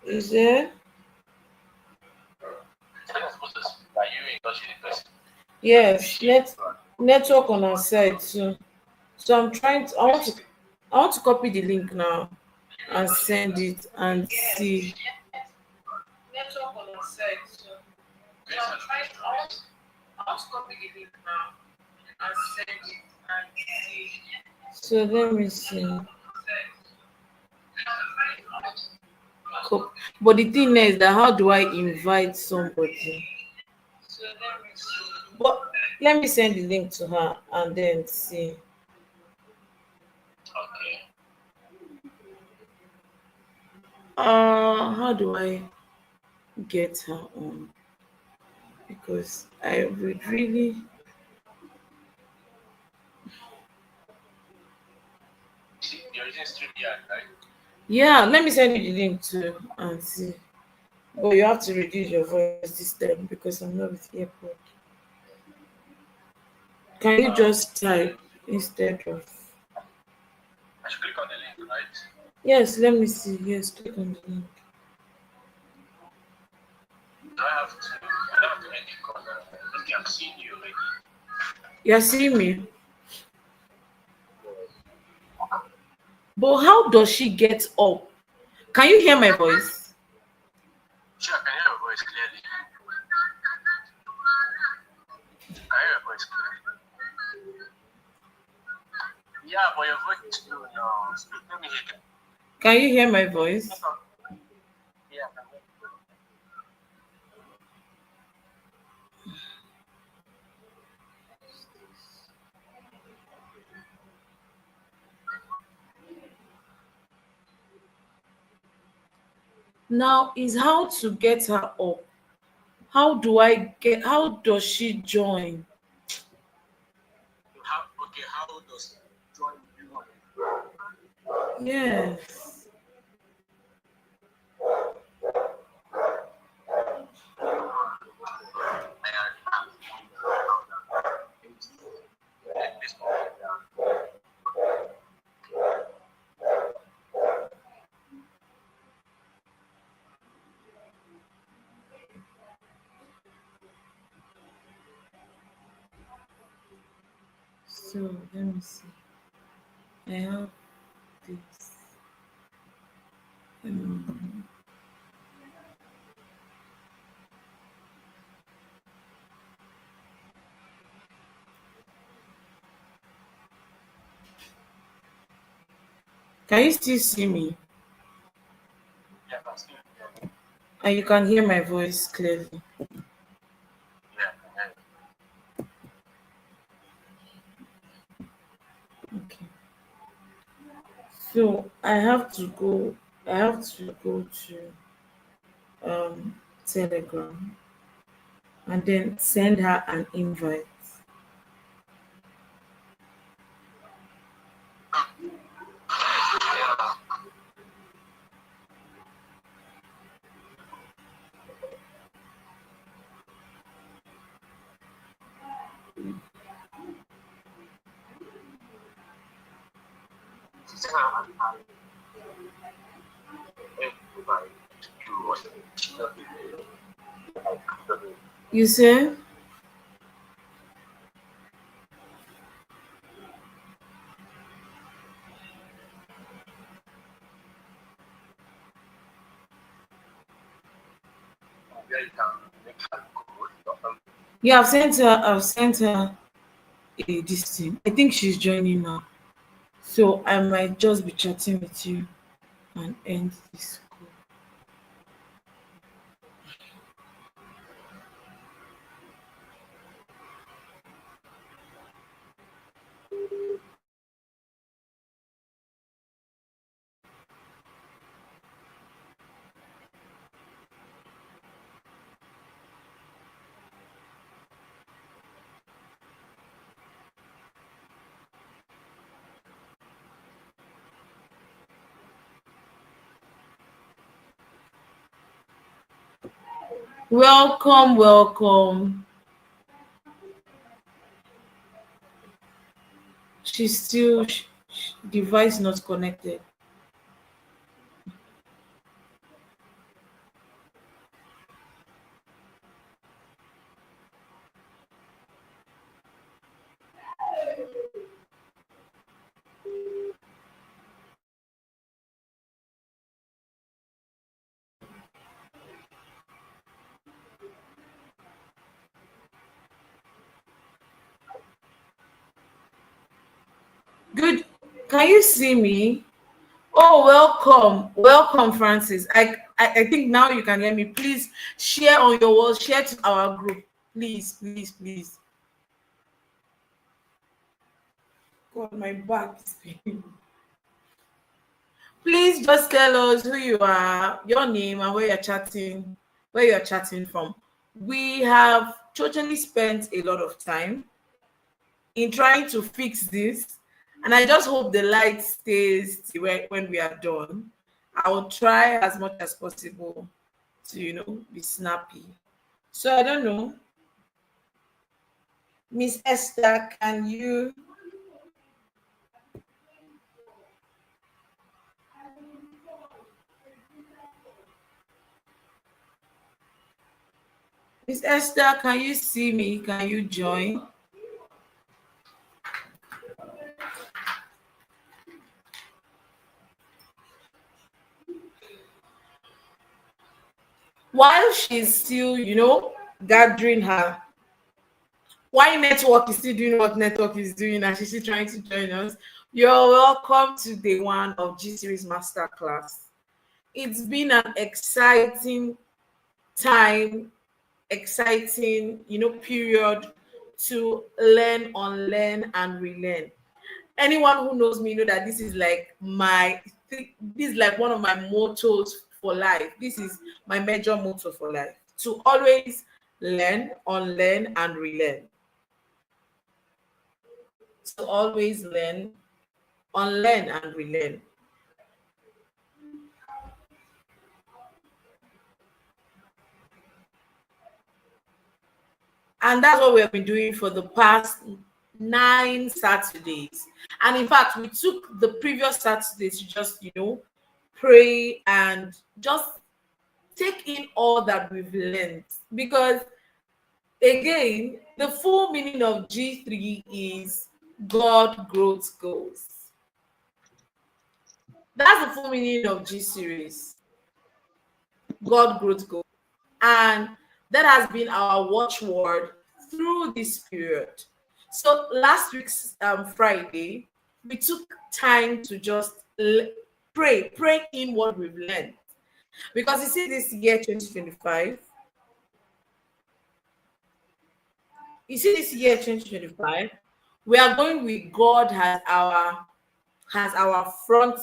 Is there? Yes, network on our side too. So I'm trying to I want to copy the link now and send it and see. Network on our side too. So I want to copy the link now and send it and see. So let me see. But the thing is that how do I invite somebody? So let me see. But let me send the link to her and then see. How do I get her on? Because I would really. Yeah, let me send you the link too and see. But you have to reduce your voice this time because I'm not with earpod. Can you just type instead of? I should click on the link, right? Yes, let me see. Yes, click on the link. Do I have to? I don't have to end the call. Okay, I'm seeing you already. You're seeing me? But how does she get up? Can you hear my voice? Sure, I can hear your voice clearly. I hear your voice clearly. Yeah, but your voice is low now. Let me hear. Can you hear my voice? Yeah. Now is how to get her up. How does she join? How does join you? Yes. So let me see. I have this. Um, can you still see me? Yeah, I can still hear you. And you can hear my voice clearly. Yeah. Okay. So I have to go to Telegram and then send her an invite. You say? Yeah, I've sent her this thing. I think she's joining now. So I might just be chatting with you and end this call. Welcome, welcome. She's still Device not connected. Good. Can you see me? Oh, welcome, Francis. I think now you can hear me. Please share on your wall, share to our group. Please, please, please. God, my back is paining. Please just tell us who you are, your name, and where you're chatting from. We have totally spent a lot of time in trying to fix this, and I just hope the light stays till when we are done. I will try as much as possible to, be snappy. So I don't know, Miss Esther, Miss Esther, can you see me? Can you join? While she's still, gathering her, why network is still doing what network is doing and she's still trying to join us, you're welcome to day one of G Series Masterclass. It's been an exciting time, exciting, period to learn, unlearn, and relearn. Anyone who knows me know that this is like one of my mottos for life. This is my major motto for life: to always learn, unlearn, and relearn. To always learn, unlearn, and relearn. And that's what we have been doing for the past 9 Saturdays. And in fact, we took the previous Saturdays to just, pray and just take in all that we've learned. Because again, the full meaning of G3 is God growth goals. That's the full meaning of G series, God growth goals. And that has been our watchword through this period. So last week's Friday, we took time to just pray in what we've learned. Because you see, this year 2025, we are going with God has our front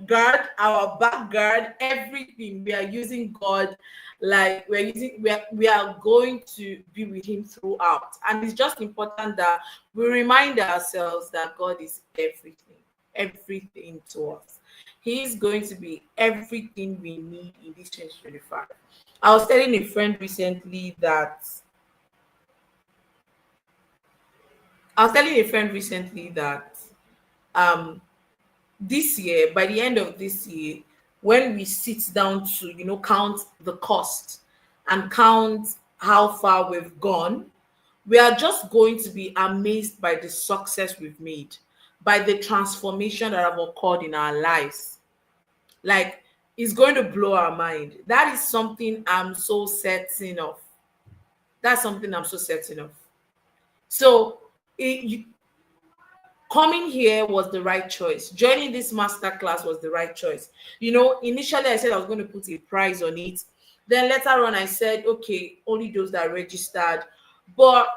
guard, our back guard, everything. We are using God, like we are going to be with him throughout. And it's just important that we remind ourselves that God is everything to us. He is going to be everything we need in this 2025. I was telling a friend recently that um this year, by the end of this year, when we sit down to count the cost and count how far we've gone, we are just going to be amazed by the success we've made, by the transformation that have occurred in our lives. Like, it's going to blow our mind. That is something I'm so certain of. That's something I'm so certain of. So coming here was the right choice. Joining this master class was the right choice. Initially I said I was going to put a price on it. Then later on I said, okay, only those that registered. But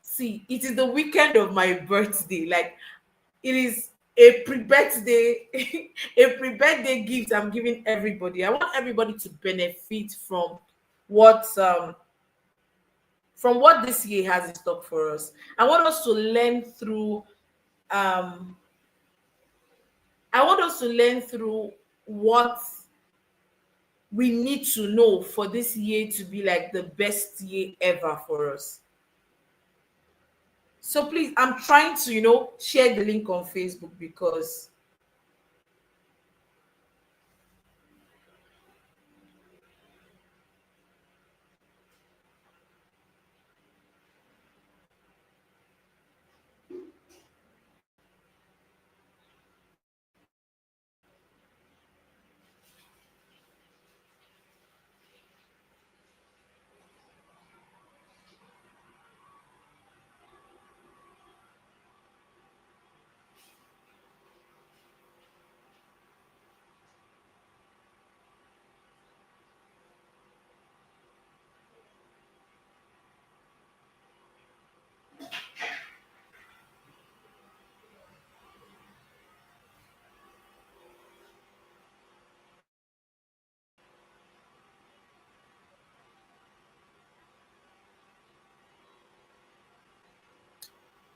see, it is the weekend of my birthday. Like, it is a pre-birthday, a pre-birthday gift I'm giving everybody. I want everybody to benefit what um from what this year has in stock for us. I want us to learn through um I want us to learn through what we need to know for this year to be like the best year ever for us. So please, I'm trying to, share the link on Facebook because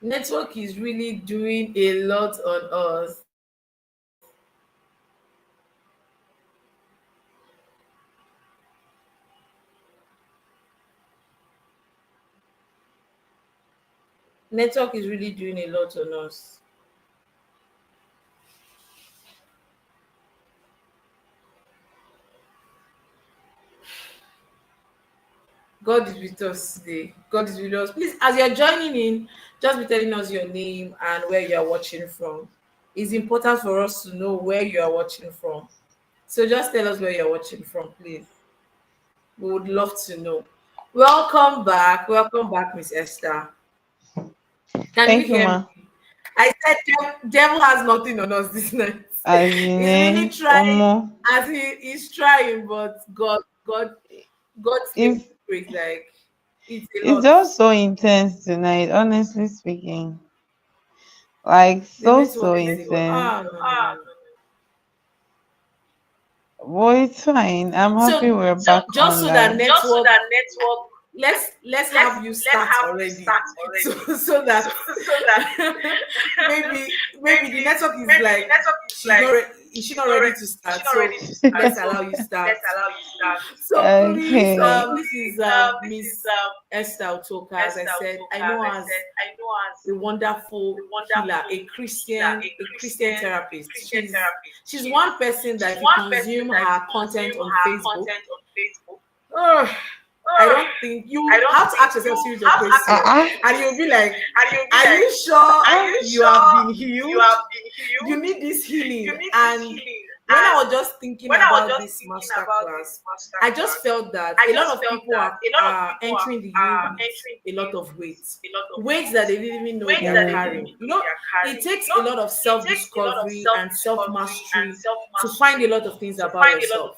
network is really doing a lot on us. Network is really doing a lot on us. God is with us today. God is with us. Please, as you're joining in, just be telling us your name and where you are watching from. It's important for us to know where you are watching from. So just tell us where you're watching from, please. We would love to know. Welcome back. Welcome back, Miss Esther. Can you Thank you, hear me? ma. I said devil has nothing on us this night. As in, He's really trying, Omo, as he's trying, but God's giving it's grace. Like it's a it's lot. just so intense tonight. Honestly speaking, like The so network is a lot. intense. Ah, no, no, no, no. But it's fine. I'm happy So we're back just so that online. network, let's have you start already, so that maybe the network is like she's not ready to start. So let's allow you start. So please, Okay. this is Miss Esther Otoka. As I said, I know as a wonderful healer, a Christian therapist. She's one person that if you consume her content on Facebook, oh, I don't think you have to ask yourself a series of questions, Uh-uh. and you'll be like, "Are you sure you have been healed? You need this healing." And when I was just thinking about this master class, I just felt that a lot of people are entering the year with a lot of weights that they didn't even know they are Mm. carrying. It takes a lot of self-discovery and self-mastery to find a lot of things about yourself.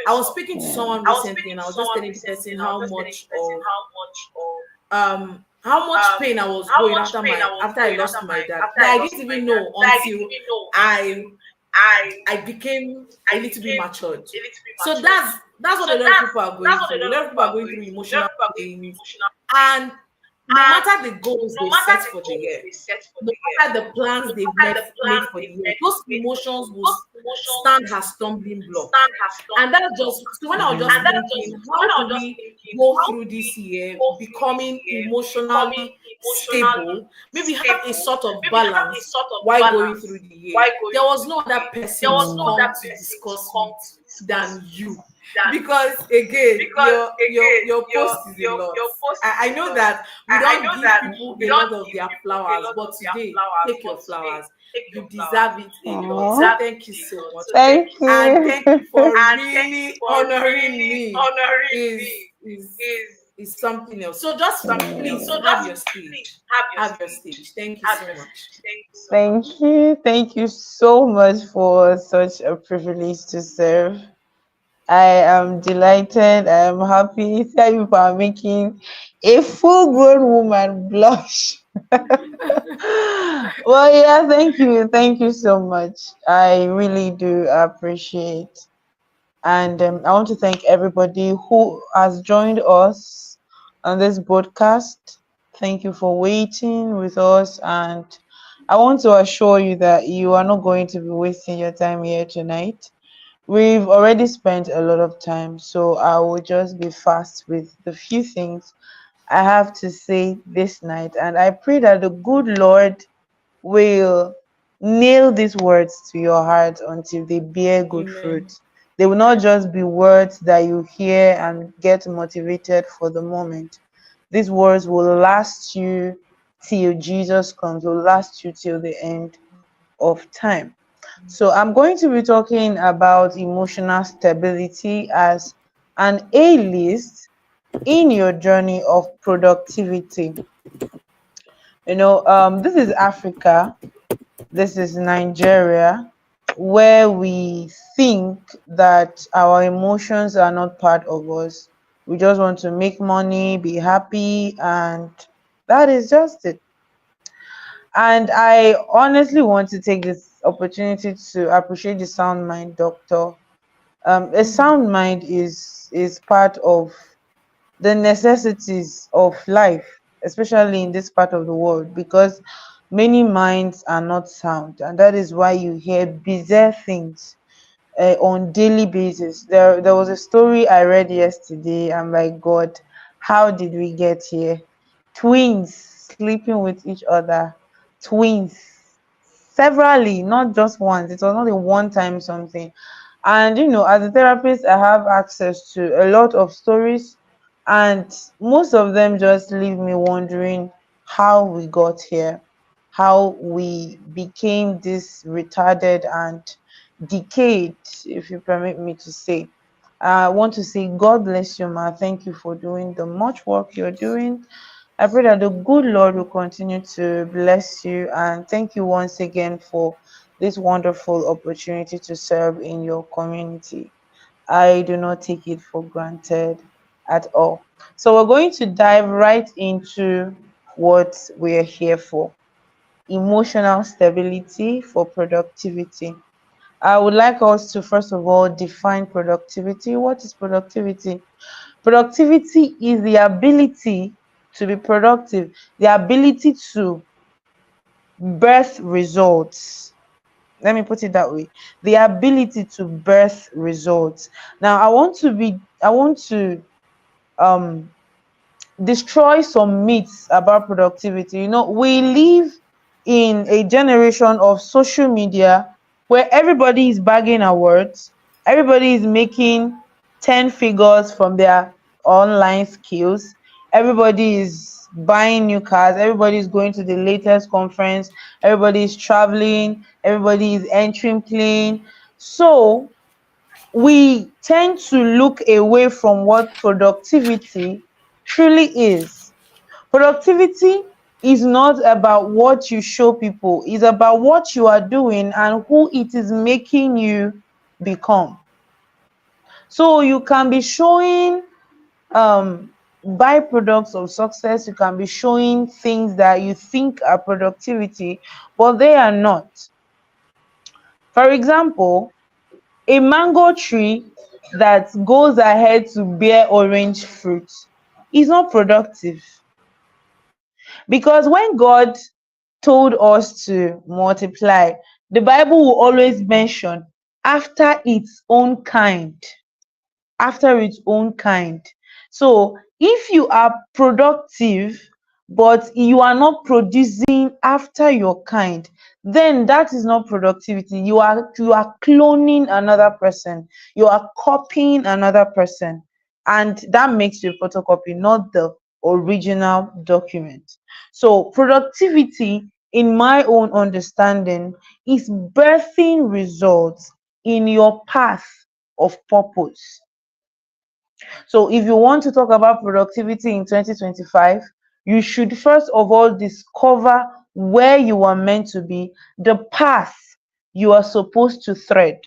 I was speaking to Yeah. someone recently and I was just telling the person how much pain I was going after I lost my dad. That I didn't even know until I I became a little bit matured. So that's what a lot of people are going through. A lot of people are going through emotional pains, and no matter the goals they've set for the year, no matter the plans they've made for the year, those emotions will stand as stumbling blocks. And that's just so when I was just Mm. thinking, how do we go through this year becoming emotionally stable, maybe have a sort of balance while going through the year? There was no other person to Mm. come to discuss with than you. Because again, your post is a lot. I know that we don't give people a lot of their flowers, but today take your flowers. You deserve it a lot. Aw. So thank you so much. Thank And thank you you. for really honoring me. Is something else. So just please Mm. have your stage. Have your stage. Thank you so much. Thank you. Thank you so much for such a privilege to serve. I am delighted. I am happy. See how people are making a full grown woman blush. Well, yeah, thank you. Thank you so much. I really do appreciate. And I want to thank everybody who has joined us on this broadcast. Thank you for waiting with us. And I want to assure you that you are not going to be wasting your time here tonight. We've already spent a lot of time, so I will just be fast with the few things I have to say this night. And I pray that the good Lord will nail these words to your heart until they bear good fruit. Amen. They will not just be words that you hear and get motivated for the moment. These words will last you till Jesus comes, will last you till the end of time. So I'm going to be talking about emotional stability as an A list in your journey of productivity. This is Africa, this is Nigeria, where we think that our emotions are not part of us. We just want to make money, be happy, and that is just it. And I honestly want to take this opportunity to appreciate the Sound Mind Doctor. A sound mind is part of the necessities of life, especially in this part of the world, because many minds are not sound, and that is why you hear bizarre things on daily basis. There was a story I read yesterday. I'm like, God, how did we get here? Twins sleeping with each other, twins severally, not just once. It was not a one-time something. And as a therapist, I have access to a lot of stories, and most of them just leave me wondering how we got here, how we became this retarded and decayed, if you permit me to say. I want to say, God bless you, ma. Thank you for doing the much work you're doing. I pray that the good Lord will continue to bless you, and thank you once again for this wonderful opportunity to serve in your community. I do not take it for granted at all. So we're going to dive right into what we're here for: emotional stability for productivity. I would like us to first of all define productivity. What is productivity? Productivity is the ability to be productive, the ability to birth results. Let me put it that way. The ability to birth results. Now, I want to um destroy some myths about productivity. We live in a generation of social media where everybody is bagging awards, everybody is making 10 figures from their online skills, everybody is buying new cars, everybody is going to the latest conference, everybody is traveling, everybody is entering plane. So we tend to look away from what productivity truly is. Productivity is not about what you show people, it's about what you are doing and who it is making you become. So you can be showing byproducts of success, you can be showing things that you think are productivity, but they are not. For example, a mango tree that goes ahead to bear orange fruit is not productive, because when God told us to multiply, the Bible will always mention after its own kind, after its own kind. So if you are productive but you are not producing after your kind, then that is not productivity. You are cloning another person, you are copying another person, and that makes you a photocopy, not the original document. So productivity, in my own understanding, is birthing results in your path of purpose. So if you want to talk about productivity in 2025, you should first of all discover where you are meant to be, the path you are supposed to thread.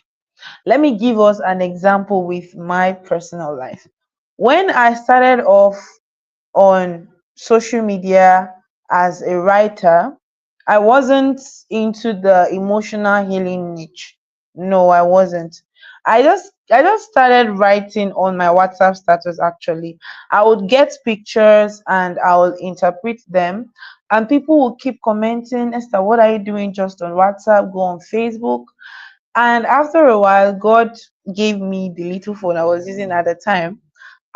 Let me give us an example with my personal life. When I started off on social media as a writer, I wasn't into the emotional healing niche. No, I wasn't. I just started writing on my WhatsApp status actually. I would get pictures and I will interpret them, and people will keep commenting, Esther, what are you doing just on WhatsApp? Go on Facebook. And after a while, God gave me the little phone I was using at the time,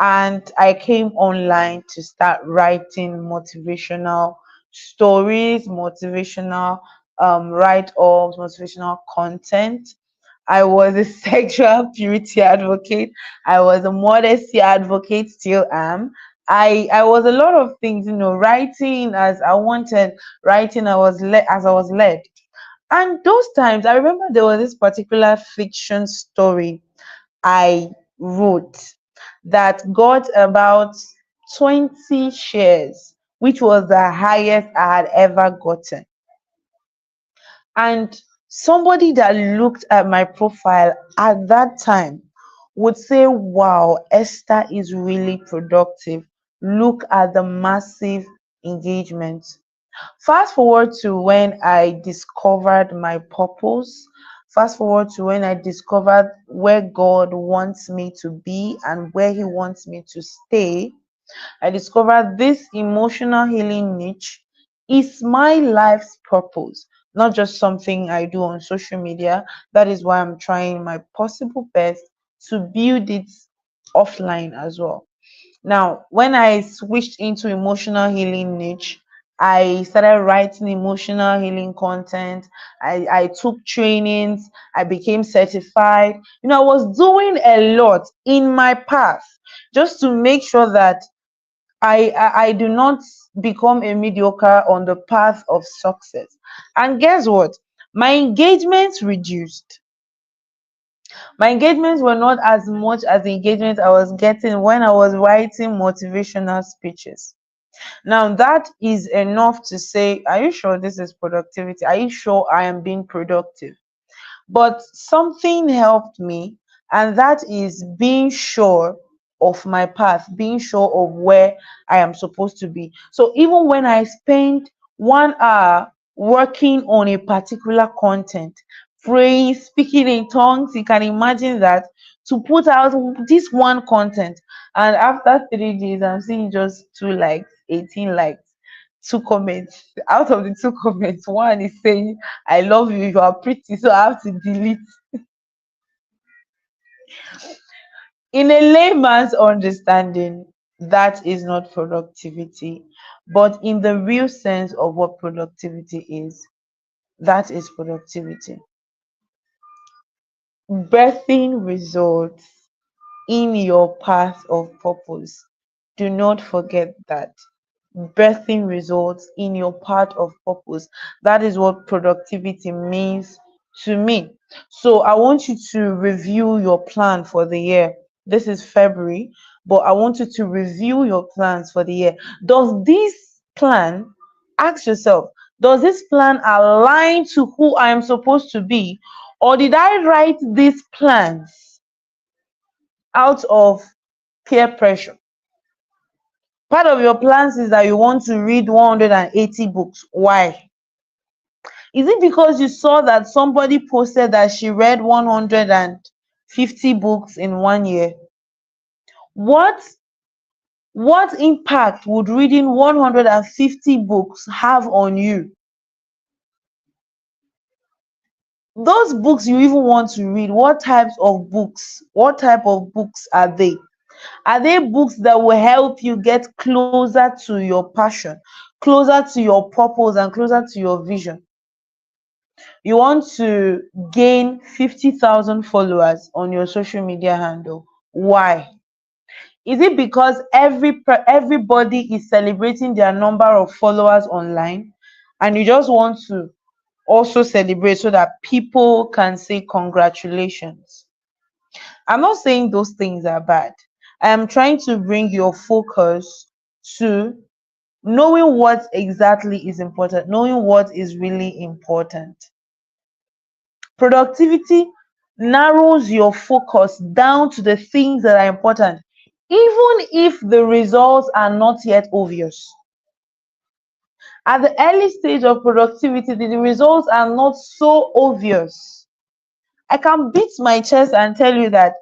and I came online to start writing motivational stories, motivational write-ups, motivational content. I was a sexual purity advocate. I was a modesty advocate, still am. I was a lot of things, writing as I wanted, writing as I was led. And those times, I remember there was this particular fiction story I wrote that got about 20 shares, which was the highest I had ever gotten. And somebody that looked at my profile at that time would say, wow, Esther is really productive. Look at the massive engagement. Fast forward to when I discovered my purpose. Fast forward to when I discovered where God wants me to be and where He wants me to stay. I discovered this emotional healing niche is my life's purpose, not just something I do on social media. That is why I'm trying my possible best to build it offline as well. Now, when I switched into emotional healing niche, I started writing emotional healing content. I took trainings. I became certified. I was doing a lot in my path just to make sure that I do not become a mediocre on the path of success. And guess what? My engagements reduced. My engagements were not as much as the engagements I was getting when I was writing motivational speeches. Now, that is enough to say, are you sure this is productivity? Are you sure I am being productive? But something helped me, and that is being sure of my path, being sure of where I am supposed to be. So even when I spend 1 hour working on a particular content, praying, speaking in tongues, you can imagine that, to put out this one content, and after 3 days, I'm seeing just 2 likes, 18 likes, 2 comments. Out of the 2 comments, one is saying, I love you, you are pretty, so I have to delete. In a layman's understanding, that is not productivity. But in the real sense of what productivity is, that is productivity. Birthing results in your path of purpose. Do not forget that. Birthing results in your path of purpose. That is what productivity means to me. So I want you to review your plan for the year. This is February, but I want you to review your plans for the year. Does this plan, ask yourself, does this plan align to who I am supposed to be? Or did I write these plans out of peer pressure? Part of your plans is that you want to read 180 books. Why? Is it because you saw that somebody posted that she read 150 books in 1 year? What what impact would reading 150 books have on you? Those books you even want to read, what types of books? What type of books are they? Are they books that will help you get closer to your passion, closer to your purpose, and closer to your vision? You want to gain 50,000 followers on your social media handle. Why? Is it because everybody is celebrating their number of followers online, and you just want to also celebrate so that people can say congratulations? I'm not saying those things are bad. I am trying to bring your focus to knowing what exactly is important, knowing what is really important. Productivity narrows your focus down to the things that are important, even if the results are not yet obvious. At the early stage of productivity, the results are not so obvious. I can beat my chest and tell you that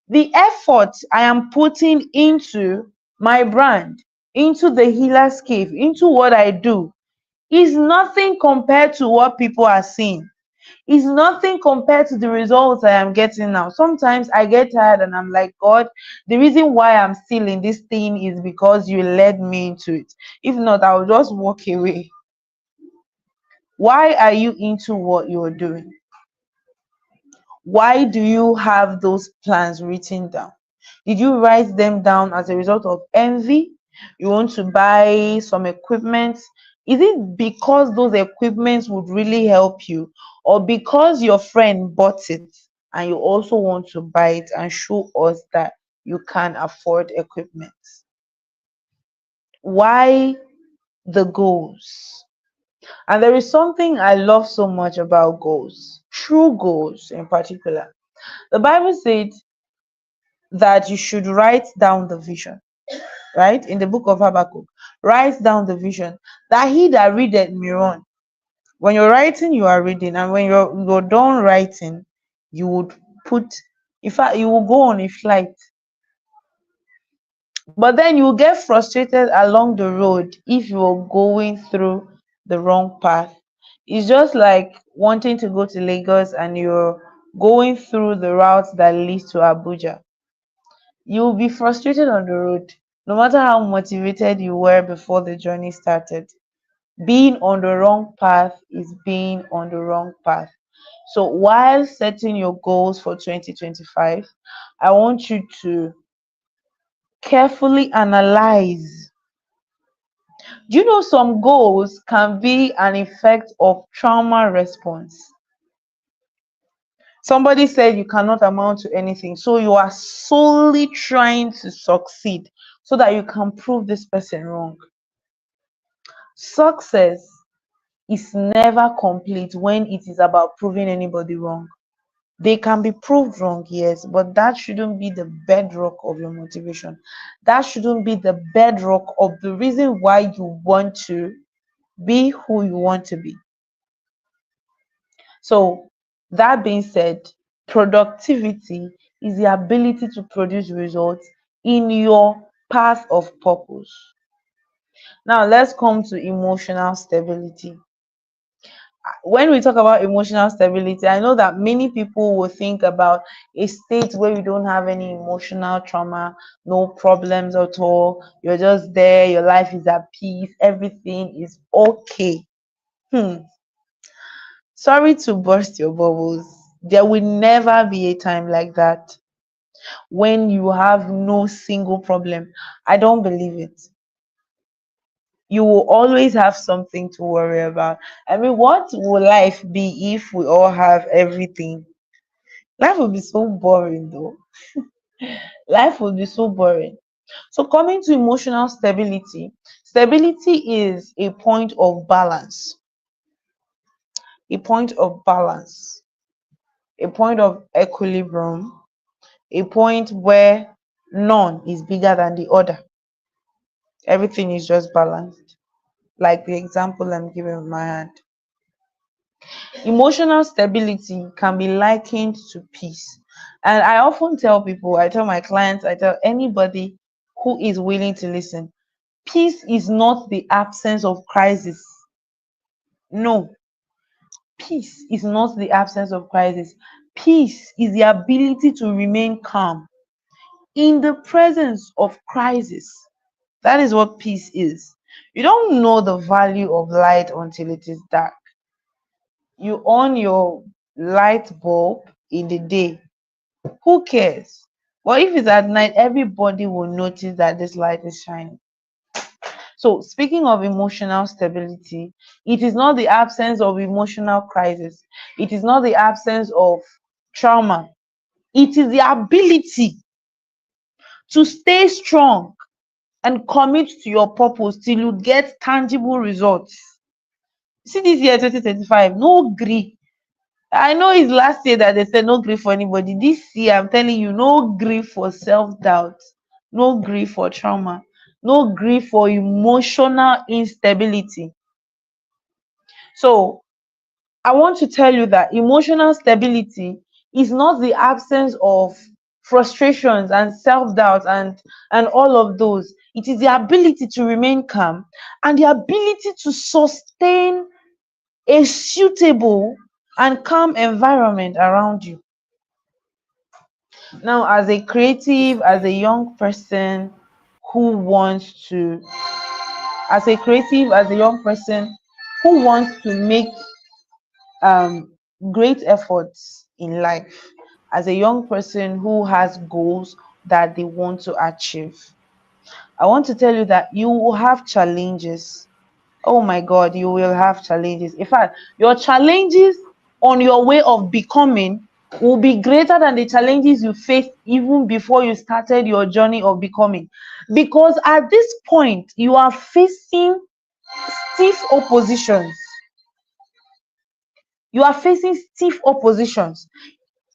the effort I am putting into my brand, into the healer's cave, into what I do, is nothing compared to what people are seeing. Is nothing compared to the results I am getting now. Sometimes I get tired and I'm like, God, the reason why I'm still in this thing is because you led me into it. If not, I'll just walk away. Why are you into what you're doing? Why do you have those plans written down? Did you write them down as a result of envy? You want to buy some equipment? Is it because those equipments would really help you, or because your friend bought it and you also want to buy it and show us that you can afford equipment? Why the goals? And there is something I love so much about goals, true goals in particular. The Bible said that you should write down the vision, right? In the book of Habakkuk, write down the vision, that he that readeth may run. When you're writing, you are reading, and when you're done writing, you would put, in fact, you will go on a flight. But then you will get frustrated along the road if you're going through the wrong path. It's just like wanting to go to Lagos and you're going through the route that leads to Abuja. You'll be frustrated on the road, no matter how motivated you were before the journey started. Being on the wrong path is being on the wrong path. So while setting your goals for 2025, I want you to carefully analyze. Do you know some goals can be an effect of trauma response? Somebody said you cannot amount to anything, so you are solely trying to succeed so that you can prove this person wrong. Success is never complete when it is about proving anybody wrong. They can be proved wrong, yes, but that shouldn't be the bedrock of your motivation. That shouldn't be the bedrock of the reason why you want to be who you want to be. So, that being said, productivity is the ability to produce results in your path of purpose. Now, let's come to emotional stability. When we talk about emotional stability, I know that many people will think about a state where you don't have any emotional trauma, no problems at all. You're just there, your life is at peace, everything is okay. Sorry to burst your bubbles. There will never be a time like that when you have no single problem. I don't believe it. You will always have something to worry about. I mean, what will life be if we all have everything? Life would be so boring, though. Life would be so boring. So, coming to emotional stability, stability is a point of balance, a point of balance, a point of equilibrium, a point where none is bigger than the other. Everything is just balanced, like the example I'm giving with my hand. Emotional stability can be likened to peace. And I often tell people, I tell my clients, I tell anybody who is willing to listen, peace is not the absence of crisis. No, peace is not the absence of crisis. Peace is the ability to remain calm in the presence of crisis. That is what peace is. You don't know the value of light until it is dark. You on your light bulb in the day. Who cares? But if it's at night, everybody will notice that this light is shining. So, speaking of emotional stability, it is not the absence of emotional crisis, it is not the absence of trauma, it is the ability to stay strong and commit to your purpose till you get tangible results. See, this year 2025, no grief. I know it's last year that they said no grief for anybody. This year, I'm telling you, no grief for self-doubt, no grief for trauma, no grief for emotional instability. So, I want to tell you that emotional stability is not the absence of frustrations and self-doubt and all of those. It is the ability to remain calm and the ability to sustain a suitable and calm environment around you. Now, as a creative, as a young person who wants to, as a creative, as a young person who wants to make um, great efforts in life, as a young person who has goals that they want to achieve, I want to tell you that you will have challenges. Oh my God, you will have challenges. In fact, your challenges on your way of becoming will be greater than the challenges you faced even before you started your journey of becoming. Because at this point, you are facing stiff oppositions. You are facing stiff oppositions.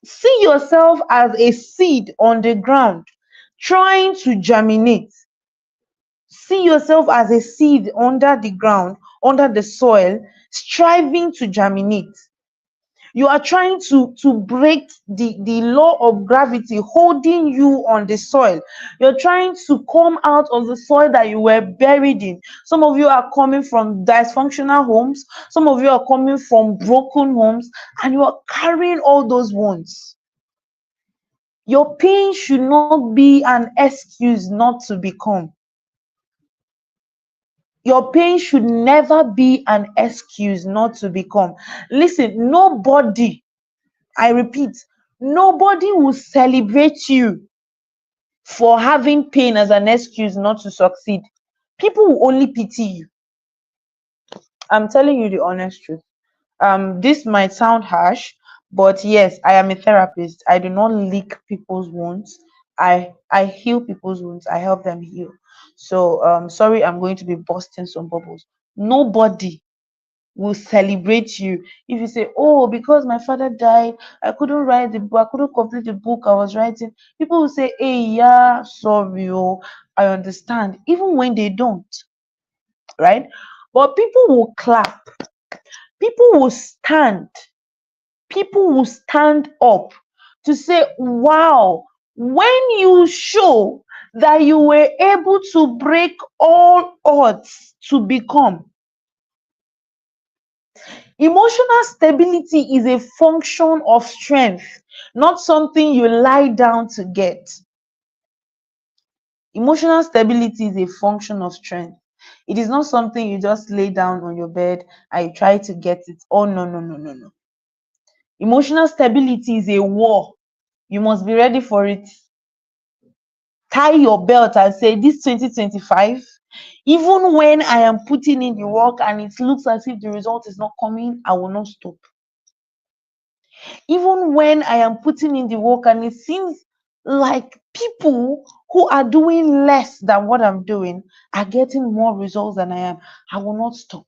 See yourself as a seed on the ground trying to germinate. See yourself as a seed under the ground, under the soil, striving to germinate. You are trying to break the law of gravity holding you on the soil. You're trying to come out of the soil that you were buried in. Some of you are coming from dysfunctional homes. Some of you are coming from broken homes, and you are carrying all those wounds. Your pain should not be an excuse not to become. Your pain should never be an excuse not to become. Listen, nobody, I repeat, nobody will celebrate you for having pain as an excuse not to succeed. People will only pity you. I'm telling you the honest truth. This might sound harsh, but yes, I am a therapist. I do not lick people's wounds. I heal people's wounds. I help them heal. So sorry, I'm going to be busting some bubbles. Nobody will celebrate you if you say, oh, because my father died, I couldn't write the book, I couldn't complete the book I was writing. People will say, hey, yeah, sorry, oh, I understand, even when they don't, right? But people will clap, people will stand, people will stand up to say, wow, when you show that you were able to break all odds to become. Emotional stability is a function of strength, not something you lie down to get. Emotional stability is a function of strength. It is not something you just lay down on your bed and you try to get it. Oh, no, no, no, no, no. Emotional stability is a war. You must be ready for it. Tie your belt and say, this 2025, even when I am putting in the work and it looks as if the result is not coming, I will not stop. Even when I am putting in the work and it seems like people who are doing less than what I'm doing are getting more results than I am, I will not stop.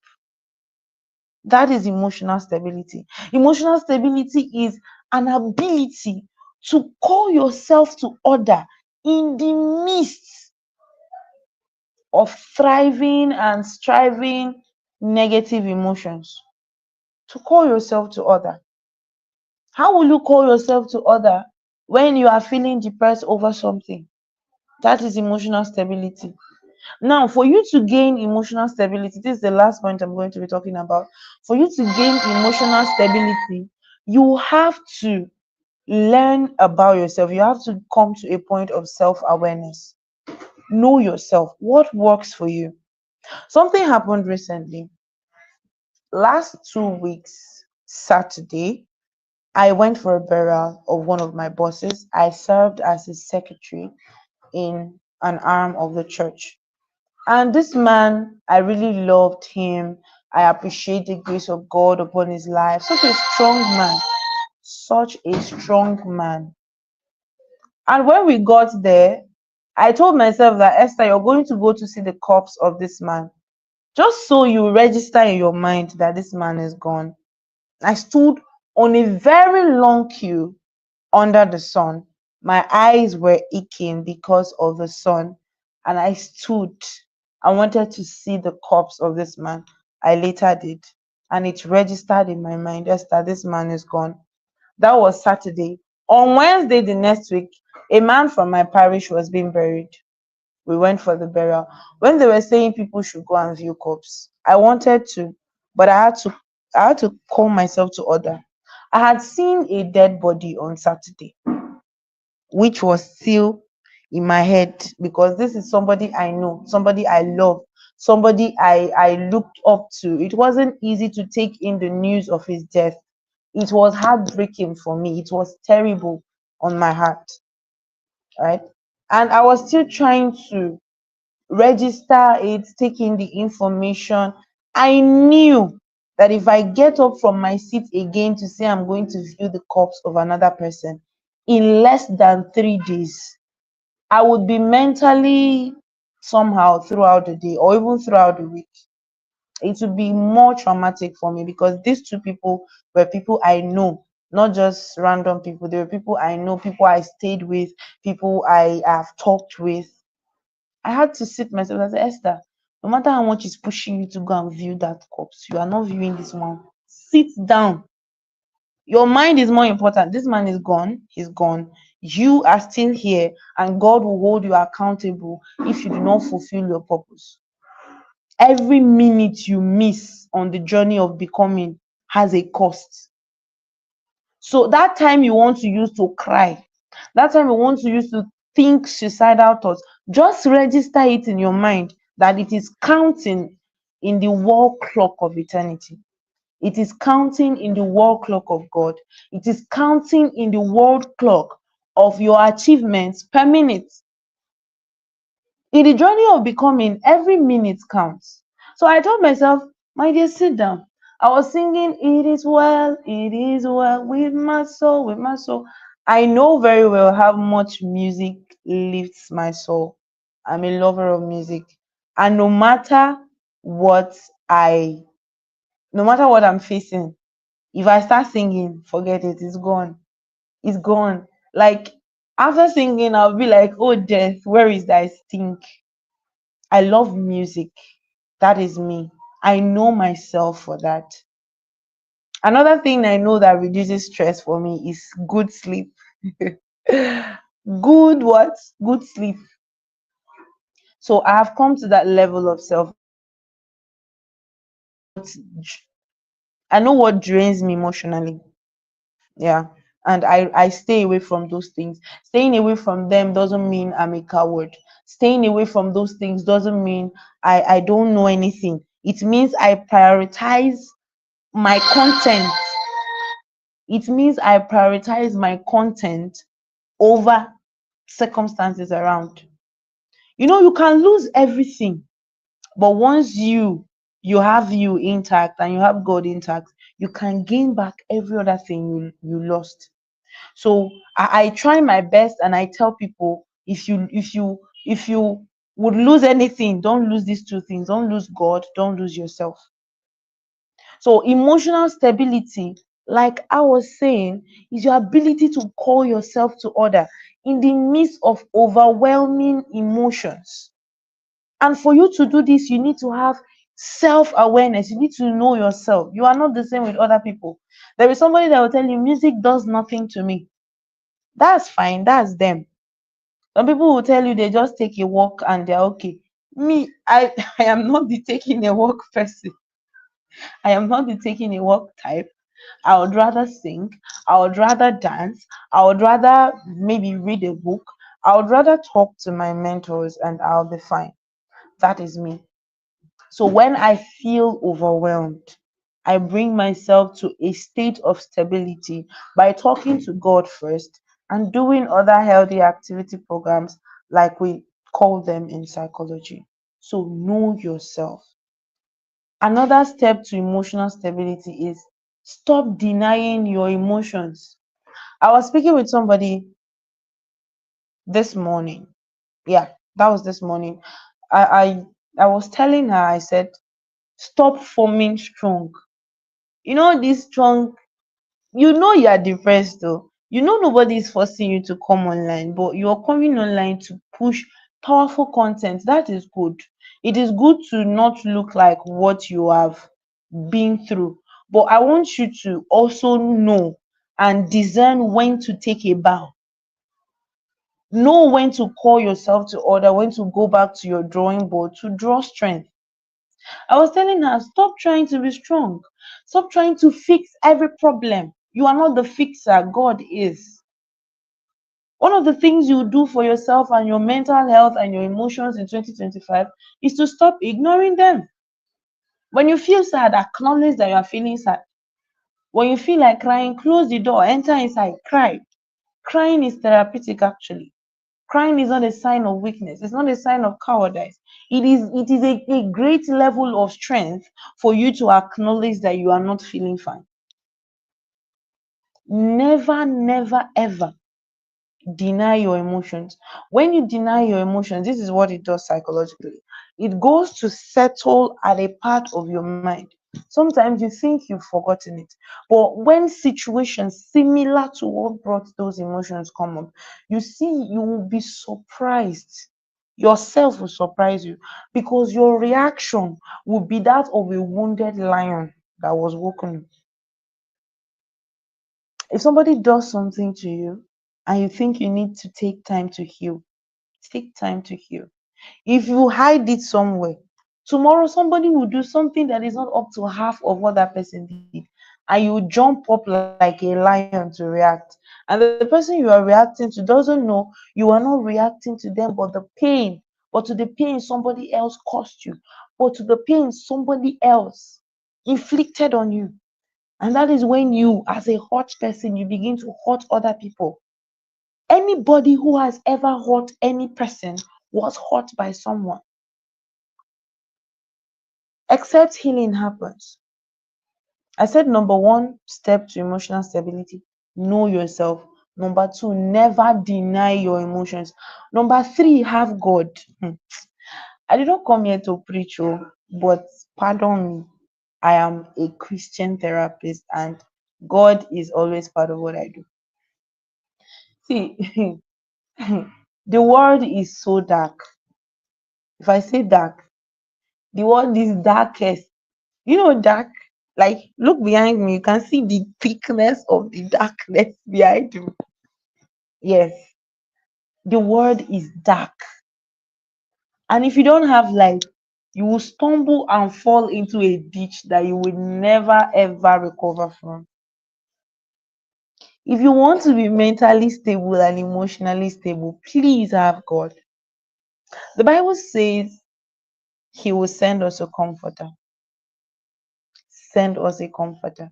That is emotional stability. Emotional stability is an ability to call yourself to order in the midst of thriving and striving negative emotions. To call yourself to order. How will you call yourself to order when you are feeling depressed over something? That is emotional stability. Now, for you to gain emotional stability, this is the last point I'm going to be talking about. For you to gain emotional stability, you have to learn about yourself. You have to come to a point of self-awareness. Know yourself. What works for you? Something happened recently. Last 2 weeks, Saturday, I went for a burial of one of my bosses. I served as his secretary in an arm of the church. And this man, I really loved him. I appreciate the grace of God upon his life. Such a strong man. Such a strong man. And when we got there, I told myself that, Esther, you're going to go to see the corpse of this man. Just so you register in your mind that this man is gone. I stood on a very long queue under the sun. My eyes were aching because of the sun, and I stood. I wanted to see the corpse of this man. I later did, and it registered in my mind, Esther, this man is gone. That was Saturday. On Wednesday the next week, a man from my parish was being buried. We went for the burial. When they were saying people should go and view corpse, I wanted to, but I had to call myself to order. I had seen a dead body on Saturday, which was still in my head because this is somebody I know, somebody I love, somebody I looked up to. It wasn't easy to take in the news of his death. It was heartbreaking for me. It was terrible on my heart, right? And I was still trying to register it, take in the information. I knew that if I get up from my seat again to say I'm going to view the corpse of another person in less than 3 days, I would be mentally somehow throughout the day or even throughout the week. It would be more traumatic for me because these two people were people I know, not just random people. They were people I know, people I stayed with, people I have talked with. I had to sit myself and say, Esther, no matter how much it's pushing you to go and view that corpse, you are not viewing this one. Sit down. Your mind is more important. This man is gone. He's gone. You are still here, and God will hold you accountable if you do not fulfill your purpose. Every minute you miss on the journey of becoming has a cost. So that time you want to use to cry, that time you want to use to think suicidal thoughts, just register it in your mind that it is counting in the wall clock of eternity. It is counting in the wall clock of God. It is counting in the world clock of your achievements per minute. In the journey of becoming, every minute counts. So I told myself, my dear, sit down. I was singing, it is well with my soul, with my soul. I know very well how much music lifts my soul. I'm a lover of music. And what I, no matter what I'm facing, if I start singing, forget it, it's gone. It's gone. Like, after singing, I'll be like, oh, death, where is thy stink? I love music. That is me. I know myself for that. Another thing I know that reduces stress for me is good sleep. Good what? Good sleep. So I have come to that level of self-awareness. I know what drains me emotionally. Yeah. And I stay away from those things. Staying away from them doesn't mean I'm a coward. Staying away from those things doesn't mean I don't know anything. It means I prioritize my content. It means I prioritize my content over circumstances around. You can lose everything, but once you have you intact and you have God intact, you can gain back every other thing you lost. So I try my best, and I tell people, if you would lose anything, don't lose these two things. Don't lose God, don't lose yourself. So emotional stability, like I was saying, is your ability to call yourself to order in the midst of overwhelming emotions. And for you to do this, you need to have self-awareness. You need to know yourself. You are not the same with other people. There is somebody that will tell you music does nothing to me. That's fine, that's them. Some people will tell you they just take a walk and they're okay. Me, I am not the taking a walk person. I am not the taking a walk type. I would rather sing. I would rather dance. I would rather maybe read a book. I would rather talk to my mentors and I'll be fine. That is me. So when I feel overwhelmed, I bring myself to a state of stability by talking to God first and doing other healthy activity programs like we call them in psychology. So know yourself. Another step to emotional stability is stop denying your emotions. I was speaking with somebody this morning. Yeah, that was this morning. I was telling her, I said, stop forming strong. This strong, you are depressed though. Nobody is forcing you to come online, but you're coming online to push powerful content. That is good. It is good to not look like what you have been through. But I want you to also know and discern when to take a bow. Know when to call yourself to order, when to go back to your drawing board to draw strength. I was telling her, stop trying to be strong. Stop trying to fix every problem. You are not the fixer, God is. One of the things you do for yourself and your mental health and your emotions in 2025 is to stop ignoring them. When you feel sad, acknowledge that you are feeling sad. When you feel like crying, close the door, enter inside, cry. Crying is therapeutic actually. Crying is not a sign of weakness. It's not a sign of cowardice. It is a great level of strength for you to acknowledge that you are not feeling fine. Never, never, ever deny your emotions. When you deny your emotions, this is what it does psychologically. It goes to settle at a part of your mind. Sometimes you think you've forgotten it, but when situations similar to what brought those emotions come up, you see, you will be surprised. Yourself will surprise you because your reaction will be that of a wounded lion that was woken up. If somebody does something to you and you think you need to take time to heal, take time to heal. If you hide it somewhere, tomorrow somebody will do something that is not up to half of what that person did, and you jump up like a lion to react. And the person you are reacting to doesn't know you are not reacting to them, but the pain, but to the pain somebody else caused you, but to the pain somebody else inflicted on you. And that is when you, as a hurt person, you begin to hurt other people. Anybody who has ever hurt any person was hurt by someone, except healing happens. I said number one step to emotional stability, know yourself. Number two, never deny your emotions. Number three, have God. I did not come here to preach, but pardon me, I am a Christian therapist and God is always part of what I do. See, the world is so dark. If I say dark, the world is darkest. You know, dark. Like, look behind me, you can see the thickness of the darkness behind me. Yes, the world is dark. And if you don't have light, you will stumble and fall into a ditch that you will never ever recover from. If you want to be mentally stable and emotionally stable, please have God. The Bible says He will send us a comforter. Send us a comforter.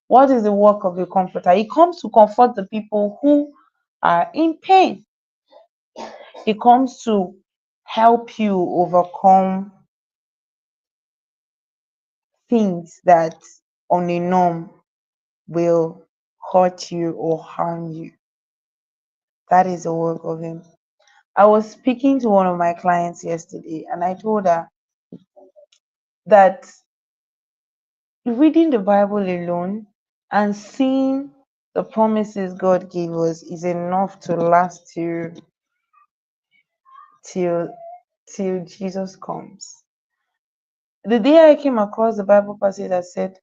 What is the work of a comforter? He comes to comfort the people who are in pain. He comes to help you overcome things that on a norm will hurt you or harm you. That is the work of Him. I was speaking to one of my clients yesterday and I told her that reading the Bible alone and seeing the promises God gave us is enough to last till till Jesus comes. The day I came across the Bible passage that said,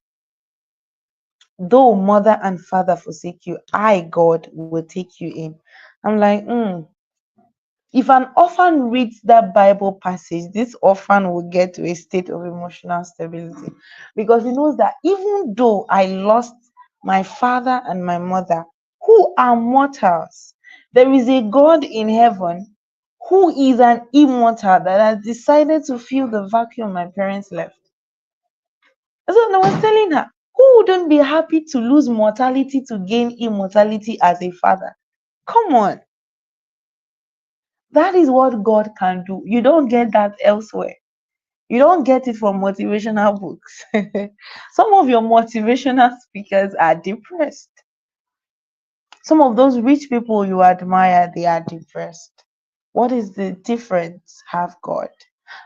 though mother and father forsake you, I, God, will take you in. I'm like, if an orphan reads that Bible passage, this orphan will get to a state of emotional stability because he knows that even though I lost my father and my mother, who are mortals, there is a God in heaven who is an immortal that has decided to fill the vacuum my parents left. So I was telling her, who wouldn't be happy to lose mortality to gain immortality as a father? Come on. That is what God can do. You don't get that elsewhere. You don't get it from motivational books. Some of your motivational speakers are depressed. Some of those rich people you admire, they are depressed. What is the difference? Have God.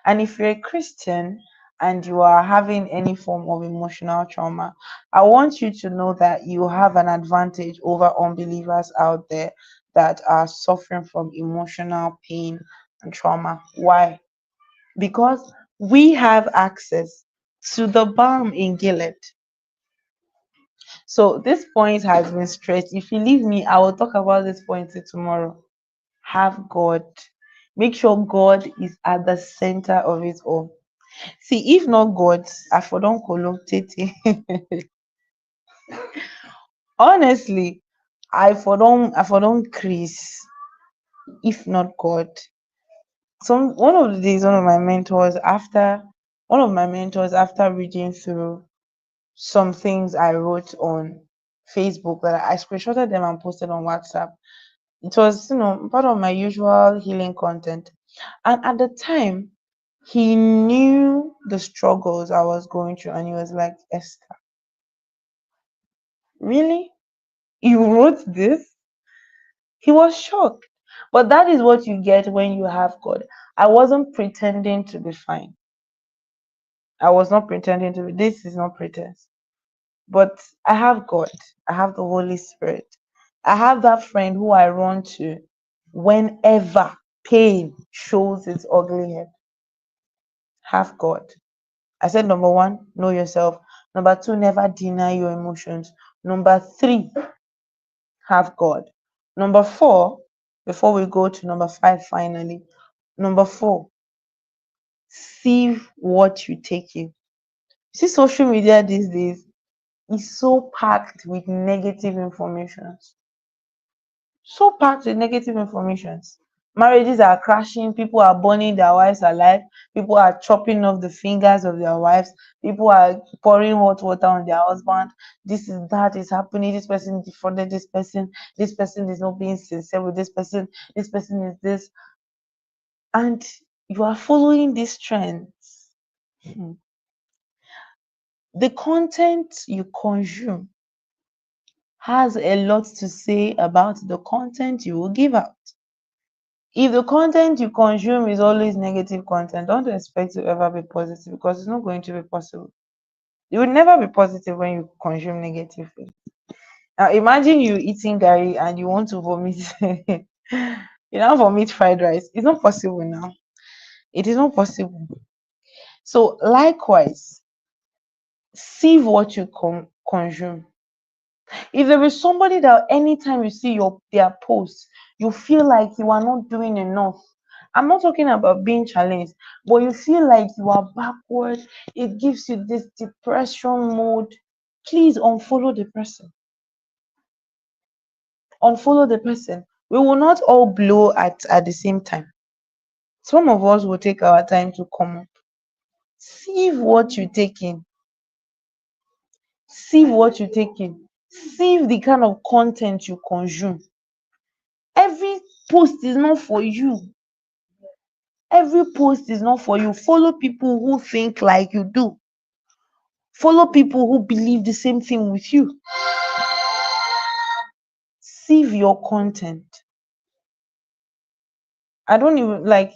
And if you're a Christian and you are having any form of emotional trauma, I want you to know that you have an advantage over unbelievers out there that are suffering from emotional pain and trauma. Why? Because we have access to the balm in Gilead. So this point has been stretched. If you leave me, I will talk about this point till tomorrow. Have God. Make sure God is at the center of it all. See, if not God, I for don't collect it. Honestly, I for don't crease if not God. One of the days, one of my mentors, after reading through some things I wrote on Facebook, that I screenshotted them and posted on WhatsApp. It was, part of my usual healing content. And at the time, he knew the struggles I was going through, and he was like, Esther, really? You wrote this? He was shocked. But that is what you get when you have God. I wasn't pretending to be fine. I was not pretending to be. This is not pretense. But I have God. I have the Holy Spirit. I have that friend who I run to whenever pain shows its ugly head. Have God. I said, number one, know yourself. Number two, never deny your emotions. Number three, have God. Number four, before we go to number five finally, number four, see what you take in. See, social media these days is so packed with negative information. So packed with negative informations. Marriages are crashing, people are burning their wives alive, people are chopping off the fingers of their wives, people are pouring hot water on their husband. This is that is happening. This person defrauded this person is not being sincere with this person is this, and you are following these trends. Hmm. The content you consume has a lot to say about the content you will give out. If the content you consume is always negative content, don't expect to ever be positive, because it's not going to be possible. You will never be positive when you consume negative things. Now imagine you eating gari and you want to vomit. You now vomit fried rice. It's not possible now. It is not possible. So likewise, see what you consume. If there is somebody that anytime you see their posts, you feel like you are not doing enough. I'm not talking about being challenged, but you feel like you are backward. It gives you this depression mode. Please unfollow the person. Unfollow the person. We will not all blow at the same time. Some of us will take our time to come up. See what you take in. See what you take in. See the kind of content you consume. Every post is not for you. Every post is not for you. Follow people who think like you do. Follow people who believe the same thing with you. Sieve your content. I don't even like,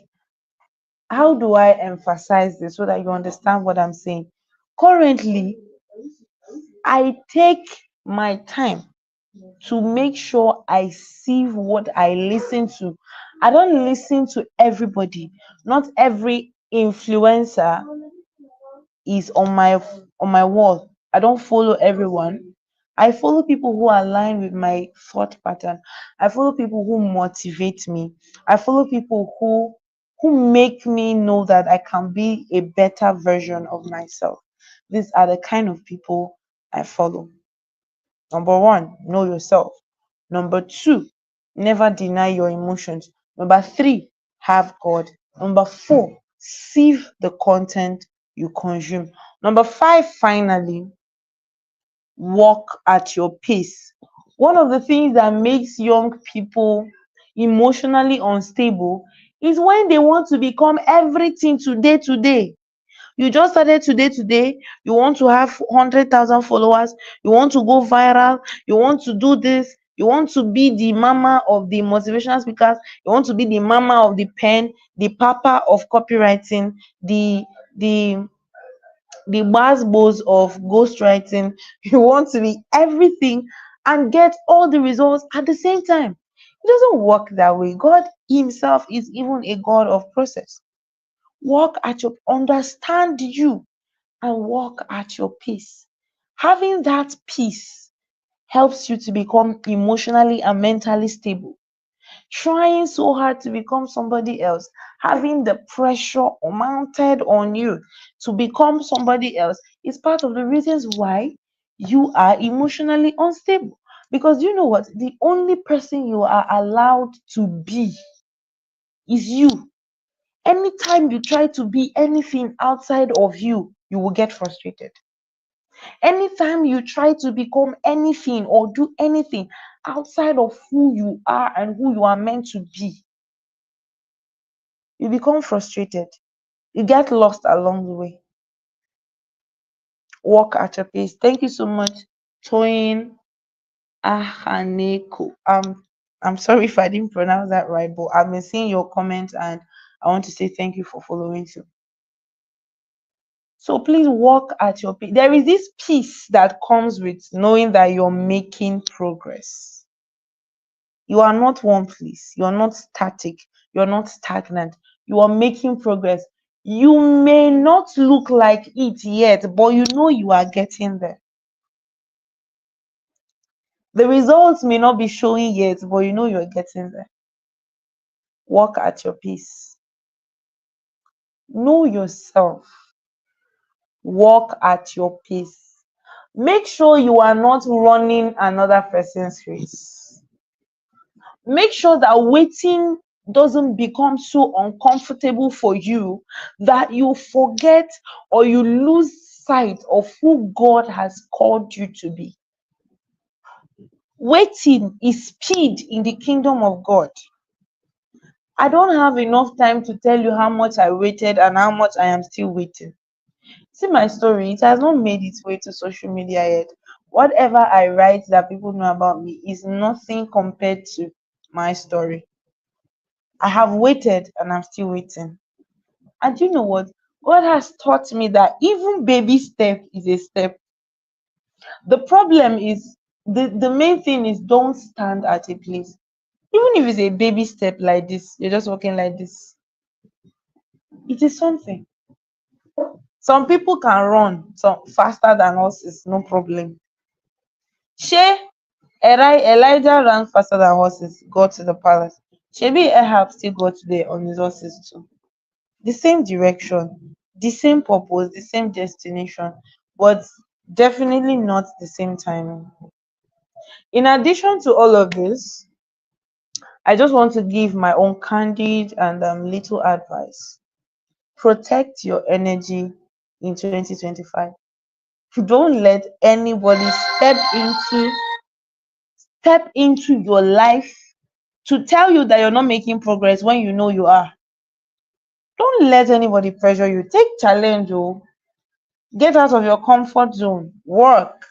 how do I emphasize this so that you understand what I'm saying? Currently, I take my time to make sure I sieve what I listen to. I don't listen to everybody. Not every influencer is on my wall. I don't follow everyone. I follow people who align with my thought pattern. I follow people who motivate me. I follow people who make me know that I can be a better version of myself. These are the kind of people I follow. Number one, know yourself. Number two, never deny your emotions. Number three, have God. Number four, sieve the content you consume. Number five, finally, walk at your pace. One of the things that makes young people emotionally unstable is when they want to become everything today. You just started today, you want to have 100,000 followers, you want to go viral, you want to do this, you want to be the mama of the motivational speakers, you want to be the mama of the pen, the papa of copywriting, the the buzzwords of ghostwriting. You want to be everything and get all the results at the same time. It doesn't work that way. God himself is even a God of process. Walk at your, understand you, and walk at your pace. Having that peace helps you to become emotionally and mentally stable. Trying so hard to become somebody else, having the pressure mounted on you to become somebody else, is part of the reasons why you are emotionally unstable. Because you know what? The only person you are allowed to be is you. Anytime you try to be anything outside of you, you will get frustrated. Anytime you try to become anything or do anything outside of who you are and who you are meant to be, you become frustrated. You get lost along the way. Walk at your pace. Thank you so much, Toyin Ahaneko. I'm sorry if I didn't pronounce that right, but I've been seeing your comments and I want to say thank you for following too. So please walk at your pace. There is this peace that comes with knowing that you're making progress. You are not one place. You're not static. You're not stagnant. You are making progress. You may not look like it yet, but you know you are getting there. The results may not be showing yet, but you know you're getting there. Walk at your pace. Know yourself. Walk at your pace. Make sure you are not running another person's race. Make sure that waiting doesn't become so uncomfortable for you that you forget or you lose sight of who God has called you to be. Waiting is speed in the kingdom of God. I don't have enough time to tell you how much I waited and how much I am still waiting. See my story, it has not made its way to social media yet. Whatever I write that people know about me is nothing compared to my story. I have waited and I'm still waiting. And you know what? God has taught me that even baby step is a step. The problem is, the main thing is don't stand at a place. Even if it's a baby step like this, you're just walking like this. It is something. Some people can run some faster than us, is no problem. Shay, Elijah ran faster than horses, got to the palace. Shebi Ahab still got there on his horses too. The same direction, the same purpose, the same destination, but definitely not the same timing. In addition to all of this, I just want to give my own candid and little advice. Protect your energy in 2025. Don't let anybody step into your life to tell you that you're not making progress when you know you are. Don't let anybody pressure you. Take challenge, oh. Get out of your comfort zone, work,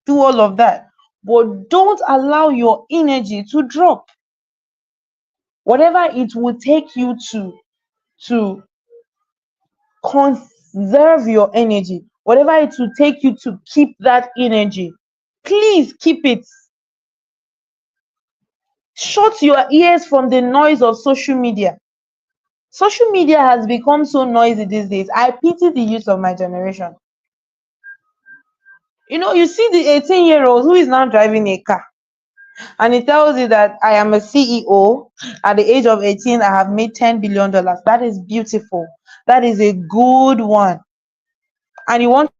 do all of that. But don't allow your energy to drop. Whatever it will take you to conserve your energy, whatever it will take you to keep that energy, please keep it. Shut your ears from the noise of social media. Social media has become so noisy these days. I pity the youth of my generation. You see the 18-year-old who is now driving a car and he tells you that I am a CEO. At the age of 18, I have made $10 billion. That is beautiful. That is a good one. And you want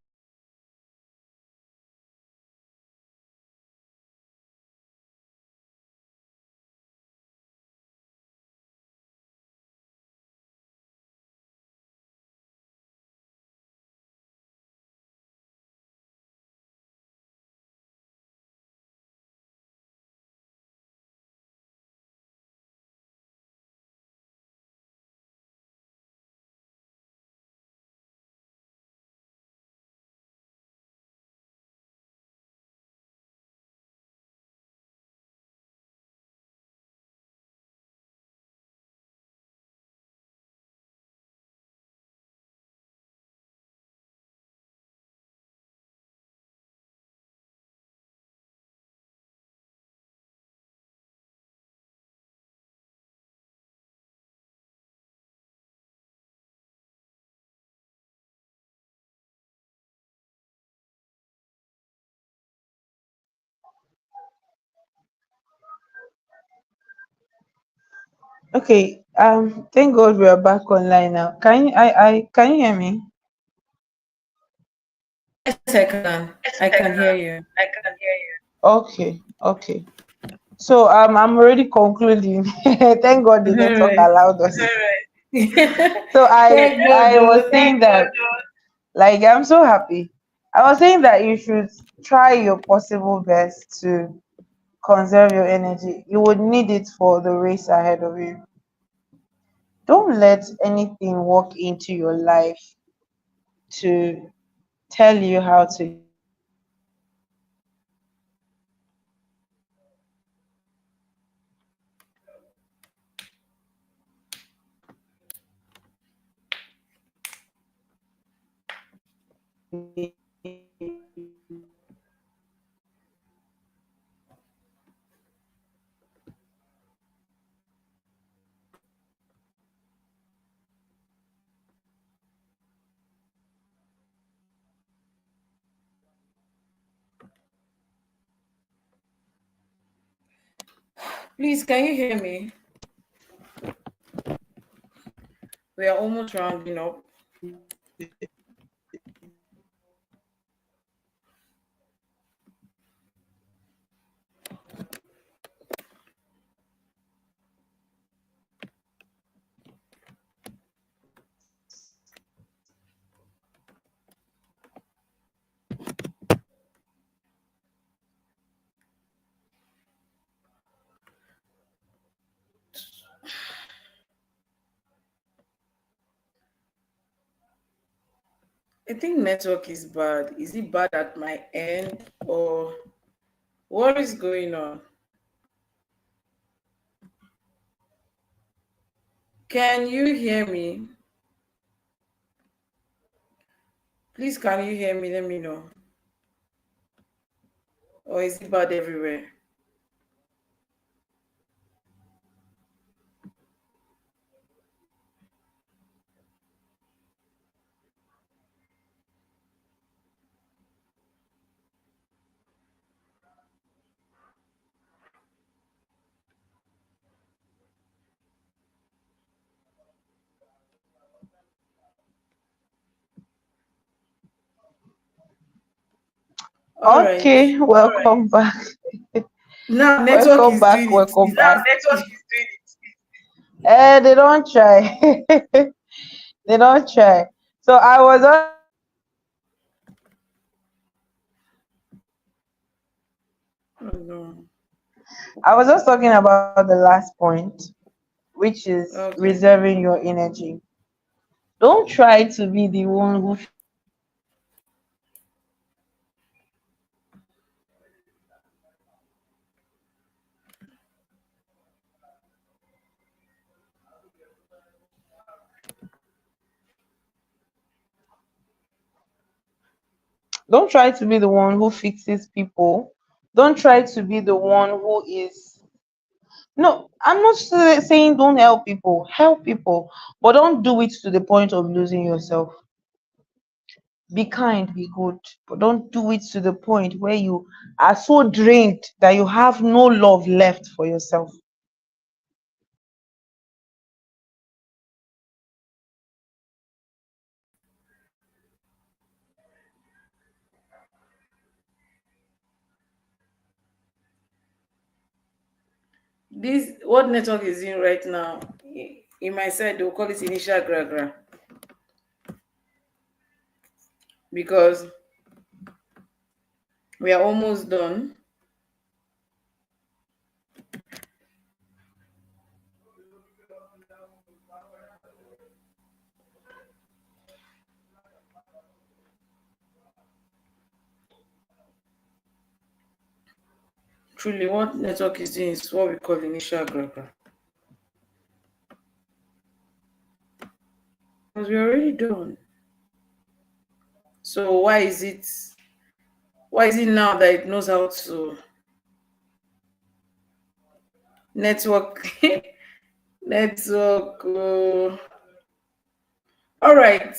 okay. Thank God we are back online now. Can you hear me? Yes, I can. I can hear you. Okay. Okay. So I'm already concluding. Thank God the All network right. allowed us. So Thank God. I was saying that, like, I'm so happy. I was saying that you should try your possible best to conserve your energy. You would need it for the race ahead of you. Don't let anything walk into your life to tell you how to live your life. Please, can you hear me? We are almost rounding up. I think network is bad. Is it bad at my end or what is going on? Can you hear me? Please, can you hear me? Let me know. Or is it bad everywhere? All right. Okay, welcome back. Now network Welcome is back. doing it. Welcome Is back. it? They don't try. They don't try. So Oh no. I was just talking about the last point, which is Okay. reserving your energy. Don't try to be the one who fixes people. Don't try to be the one who fixes people. Don't try to be the one who fixes people. Don't try to be the one who is. No, I'm not saying don't help people. Help people, but don't do it to the point of losing yourself. Be kind, be good, but don't do it to the point where you are so drained that you have no love left for yourself. This what network is in right now? In my side, they'll call it initial gra because we are almost done. Truly, what network is doing is what we call initial gra because we're already done. So why is it now that it knows how to network network? All right.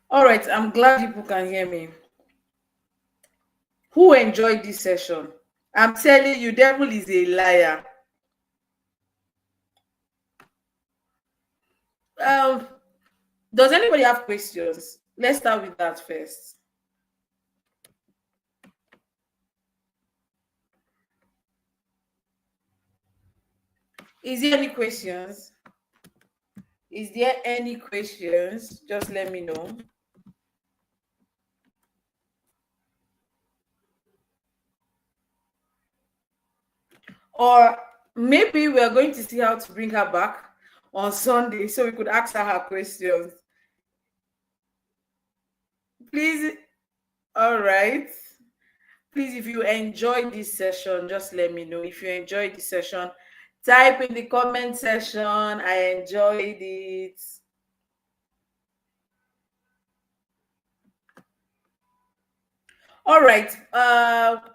All right. I'm glad people can hear me. Who enjoyed this session? I'm telling you, devil is a liar. Um, Does anybody have questions? Let's start with that first. Is there any questions? Is there any questions? Just let me know. Or maybe we are going to see how to bring her back on Sunday so we could ask her questions. Please, all right. Please, if you enjoyed this session, just let me know. If you enjoyed the session, type in the comment section, I enjoyed it. All right.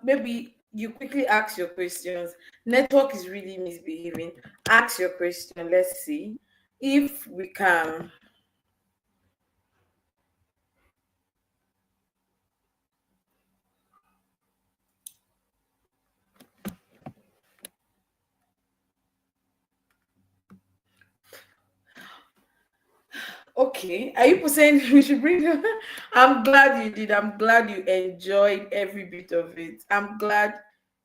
Maybe you quickly ask your questions. Network is really misbehaving. Ask your question. Let's see if we can. Okay. Are you saying we should bring her? I'm glad you did. I'm glad you enjoyed every bit of it. I'm glad.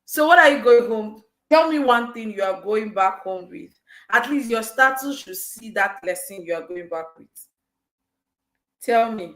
So, what are you going home? Tell me one thing you are going back home with. At least your status should see that lesson you are going back with. Tell me.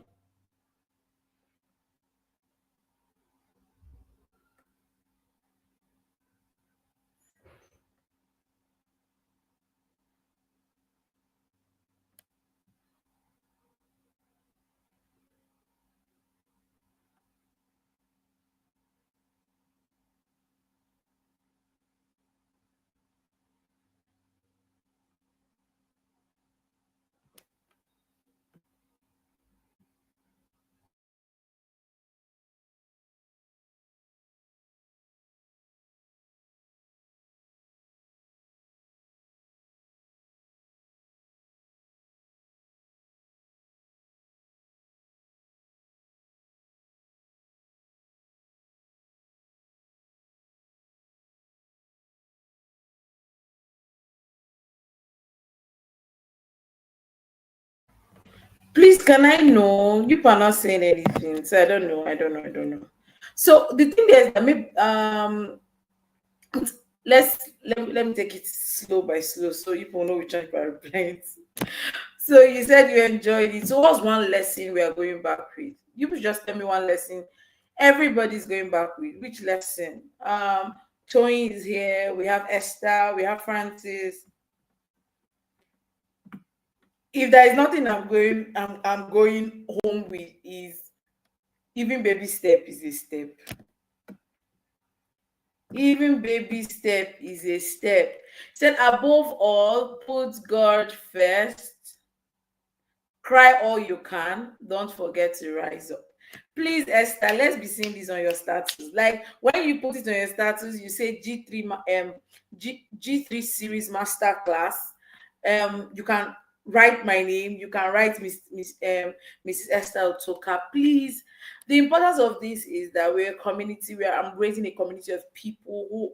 Please, can I know? You are not saying anything, so I don't know. I don't know. I don't know. So the thing is, that maybe let me take it slow by slow, so people know which one you are replying to. So you said you enjoyed it. So what's one lesson we are going back with? You could just tell me one lesson. Everybody's going back with which lesson? Tony is here. We have Esther. We have Francis. If there is nothing I'm going home with is even baby step is a step. Even baby step is a step. Said above all, put God first. Cry all you can. Don't forget to rise up. Please, Esther, let's be seeing this on your status. Like when you put it on your status, you say G3 Series Masterclass. You can write my name. You can write Mrs. Esther Otoka. Please, the importance of this is that we're a community where I'm raising a community of people who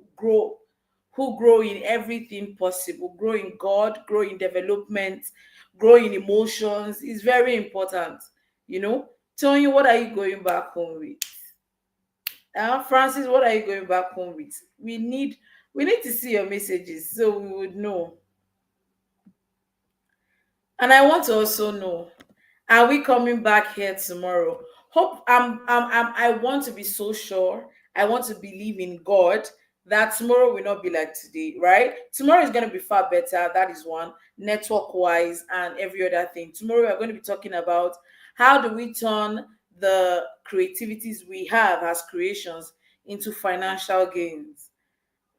grow in everything possible, grow in God, grow in development, grow in emotions. Is very important, you know. Tony, what are you going back home with? Francis, what are you going back home with? We need to see your messages so we would know. And I want to also know, are we coming back here tomorrow? Hope I want to be so sure. I want to believe in God that tomorrow will not be like today, right? Tomorrow is going to be far better. That is one, network wise and every other thing. Tomorrow we're going to be talking about how do we turn the creativities we have as creations into financial gains,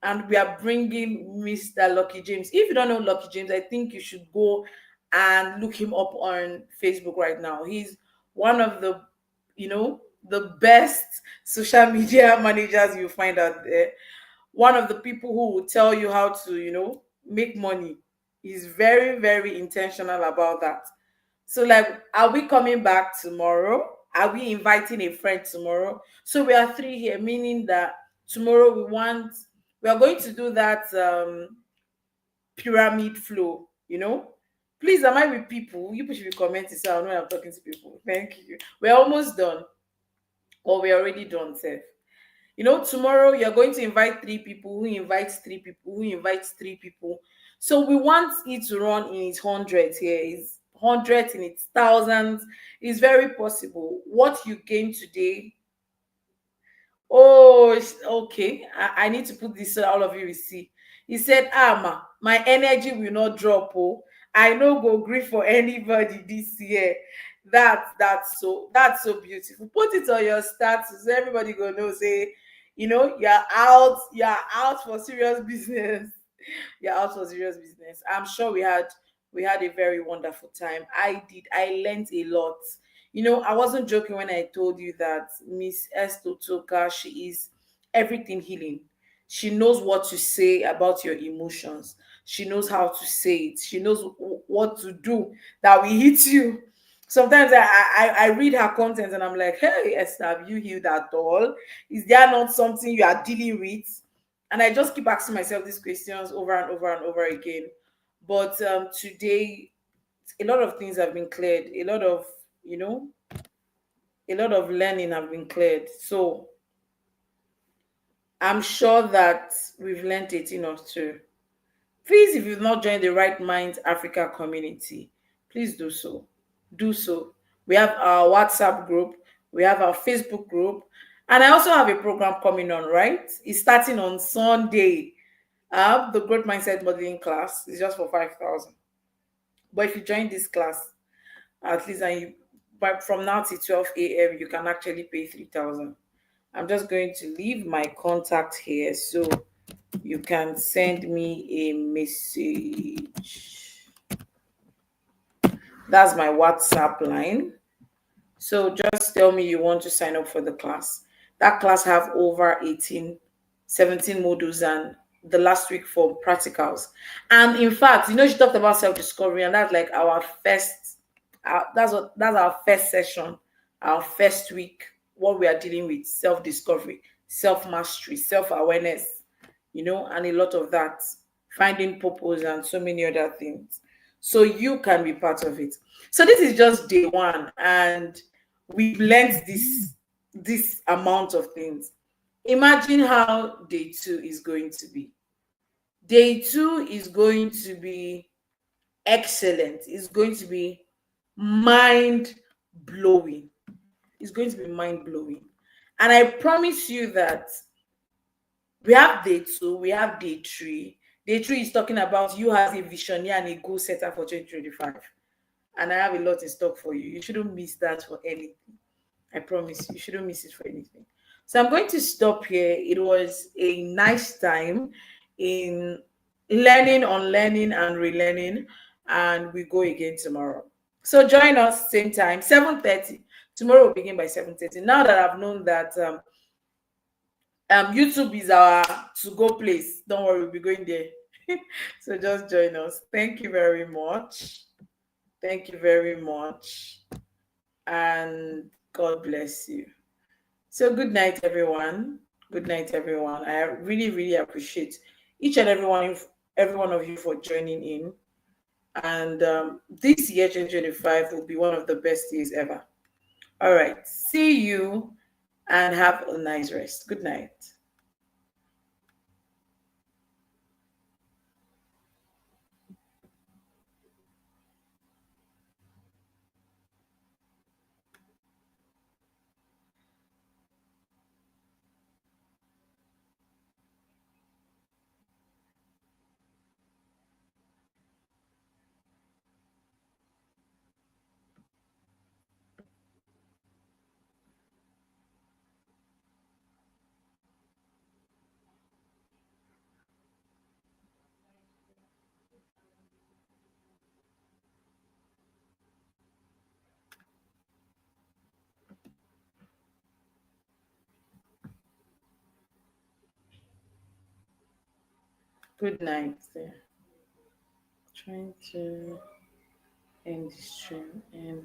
and we are bringing Mr. Lucky James. If you don't know Lucky James, I think you should go and look him up on Facebook right now. He's one of the, the best social media managers you find out there. One of the people who will tell you how to, make money. He's very, very intentional about that. So, like, are we coming back tomorrow? Are we inviting a friend tomorrow? So we are three here, meaning that tomorrow we are going to do that pyramid flow, Please, am I with people? You people should be commenting so I know I'm talking to people. Thank you. We're almost done, or we're already done, Seth. Tomorrow you're going to invite three people, who invites three people, who invites three people. So we want it to run in its hundreds here, is hundreds in its thousands. It's very possible. What you gain today. Oh, okay. I need to put this so all of you will see. He said, Ma, my energy will not drop. Oh, I no go grief for anybody this year. That's so beautiful. Put it on your status. So everybody go know, say, you're out for serious business. You're out for serious business. I'm sure we had a very wonderful time. I learned a lot. I wasn't joking when I told you that Miss Esther Toka, she is everything healing. She knows what to say about your emotions. She knows how to say it. She knows what to do that will hit you. Sometimes I read her content and I'm like, hey, Esther, have you healed at all? Is there not something you are dealing with? And I just keep asking myself these questions over and over and over again. But today, a lot of things have been cleared. A lot of learning have been cleared. So I'm sure that we've learned it enough too. Please, if you've not joined the Right Minds Africa community, please do so. Do so. We have our WhatsApp group, we have our Facebook group, and I also have a program coming on, right? It's starting on Sunday. The growth mindset modeling class is just for 5,000. But if you join this class, at least but from now to 12 a.m., you can actually pay 3,000. I'm just going to leave my contact here so you can send me a message. That's my WhatsApp line. So just tell me you want to sign up for the class. That class have over 17 modules, and the last week for practicals. And in fact, she talked about self-discovery, and that's like our first that's our first session, our first week, what we are dealing with: self-discovery, self-mastery, self-awareness, and a lot of that, finding purpose and so many other things. So you can be part of it. So this is just day one, and we've learned this amount of things. Imagine how day two is going to be. Day two is going to be excellent. It's going to be mind blowing. It's going to be mind blowing. And I promise you that we have day two, we have day three. Day three is talking about you as a visionary and a goal setter for 2025. And I have a lot in stock for you. You shouldn't miss that for anything. I promise you shouldn't miss it for anything. So I'm going to stop here. It was a nice time in learning, unlearning, and relearning. And we go again tomorrow. So join us same time, 7:30. Tomorrow will begin by 7:30. Now that I've known that YouTube is our to-go place, don't worry, we'll be going there. So just join us. Thank you very much. Thank you very much. And God bless you. So good night, everyone. Good night, everyone. I really, really appreciate each and every one of you for joining in. And this year, 2025, will be one of the best years ever. All right. See you and have a nice rest. Good night. Good night. Trying to end the stream and